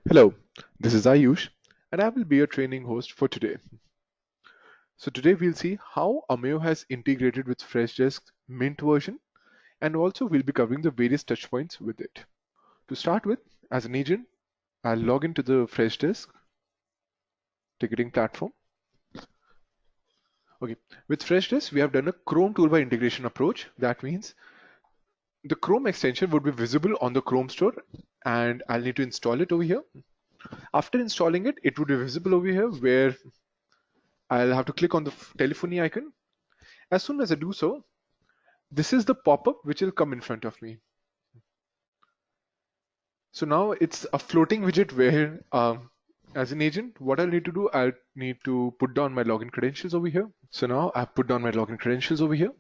Hello, this is Ayush, and I will be your training host for today. So today we'll see how Ameyo has integrated with Freshdesk Mint version, and also we'll be covering the various touchpoints with it. To start with, as an agent, I'll log into the Freshdesk ticketing platform. Okay, with Freshdesk, we have done a Chrome toolbar integration approach. That means the Chrome extension would be visible on the Chrome store, and I'll need to install it over here. After installing it, it would be visible over here where I'll have to click on the telephony icon. As soon as I do so, this is the pop-up which will come in front of me. So now it's a floating widget where, as an agent, what I'll need to do, I'll need to put down my login credentials over here. So now I've put down my login credentials over here,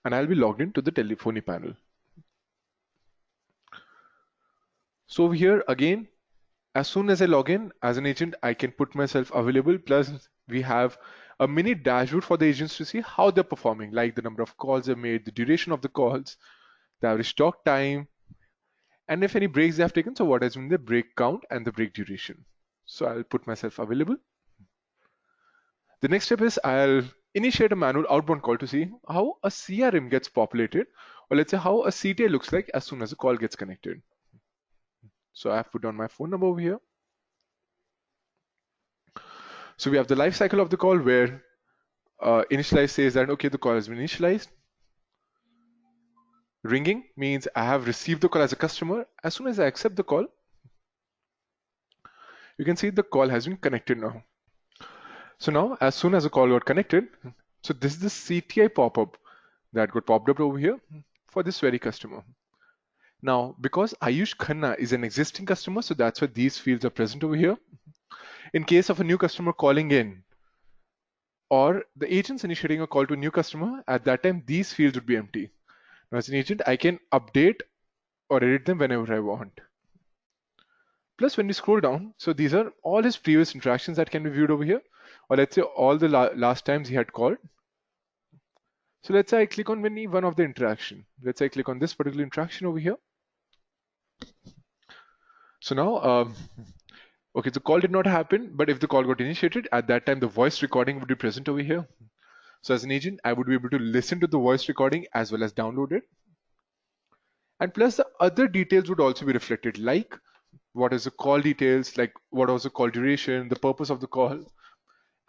and I'll be logged into the telephony panel. So over here, again, as soon as I log in as an agent, I can put myself available. Plus, we have a mini dashboard for the agents to see how they're performing, like the number of calls they made, the duration of the calls, the average talk time, and if any breaks they have taken, so what has been the break count and the break duration. So I'll put myself available. The next step is I'll initiate a manual outbound call to see how a CRM gets populated, or let's say how a CTI looks like as soon as a call gets connected. So I've put down my phone number over here. So we have the life cycle of the call where initialize says that, okay, the call has been initialized. Ringing means I have received the call as a customer. As soon as I accept the call, you can see the call has been connected now. So now, as soon as the call got connected, so this is the CTI pop-up that got popped up over here for this very customer. Now, because Ayush Khanna is an existing customer, so that's why these fields are present over here. In case of a new customer calling in, or the agent's initiating a call to a new customer, at that time, these fields would be empty. Now, as an agent, I can update or edit them whenever I want. Plus, when you scroll down, so these are all his previous interactions that can be viewed over here, or let's say all the last times he had called. So let's say I click on any one of the interaction. Let's say I click on this particular interaction over here. So now, okay, the call did not happen, but if the call got initiated, at that time the voice recording would be present over here. So as an agent, I would be able to listen to the voice recording as well as download it. And plus the other details would also be reflected, like what is the call details, like what was the call duration, the purpose of the call,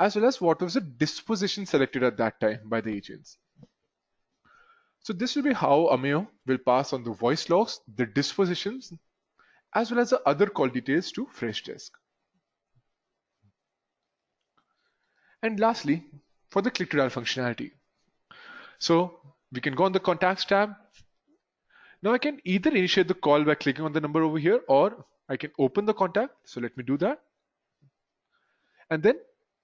as well as what was the disposition selected at that time by the agents. So this will be how Ameyo will pass on the voice logs, the dispositions, as well as the other call details to Freshdesk. And lastly, for the click to dial functionality. So we can go on the contacts tab. Now I can either initiate the call by clicking on the number over here, or I can open the contact. So let me do that. And then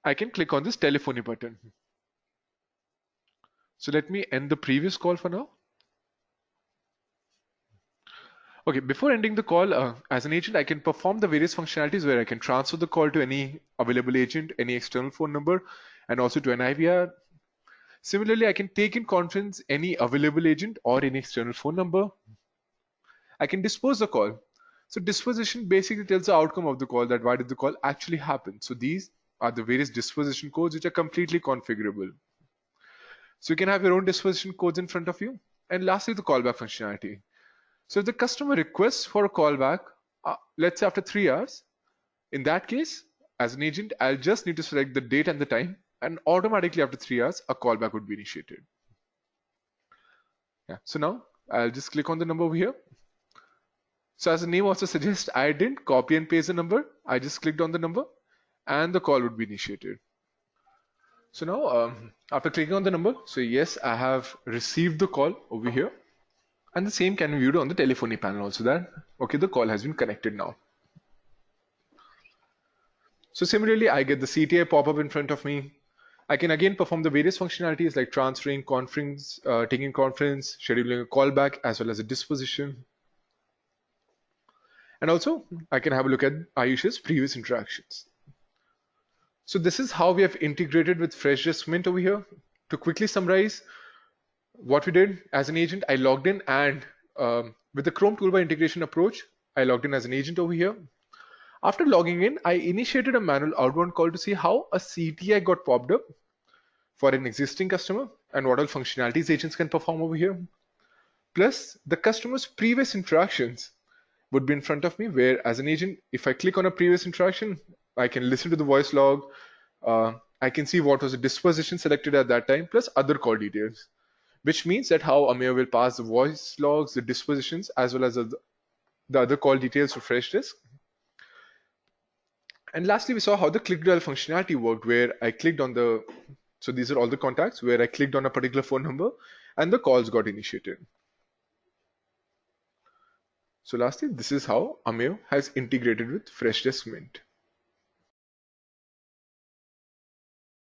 I can click on this telephony button. So let me end the previous call for now. Okay, before ending the call, as an agent, I can perform the various functionalities where I can transfer the call to any available agent, any external phone number, and also to an IVR. Similarly, I can take in conference any available agent or any external phone number. I can dispose the call. So disposition basically tells the outcome of the call, that why did the call actually happen. So these are the various disposition codes which are completely configurable. So you can have your own disposition codes in front of you. And lastly, the callback functionality. So if the customer requests for a callback, let's say after 3 hours, in that case, as an agent, I'll just need to select the date and the time, and automatically after 3 hours, a callback would be initiated. Yeah. So now I'll just click on the number over here. So as the name also suggests, I didn't copy and paste the number. I just clicked on the number and the call would be initiated. So now after clicking on the number, so yes, I have received the call over here. And the same can be viewed on the telephony panel also, that, okay, the call has been connected now. So similarly, I get the CTI pop-up in front of me. I can again perform the various functionalities like transferring, conference, taking conference, scheduling a callback, as well as a disposition. And also, I can have a look at Ayush's previous interactions. So this is how we have integrated with Freshdesk Mint over here. To quickly summarize what we did as an agent, I logged in and with the Chrome toolbar integration approach, I logged in as an agent over here. After logging in, I initiated a manual outbound call to see how a CTI got popped up for an existing customer and what all functionalities agents can perform over here. Plus, the customer's previous interactions would be in front of me, where as an agent, if I click on a previous interaction, I can listen to the voice log. I can see what was the disposition selected at that time, plus other call details, which means that how Ameyo will pass the voice logs, the dispositions, as well as the other call details to Freshdesk. And lastly, we saw how the click dial functionality worked, where I clicked on so these are all the contacts where I clicked on a particular phone number and the calls got initiated. So lastly, this is how Ameyo has integrated with Freshdesk Mint.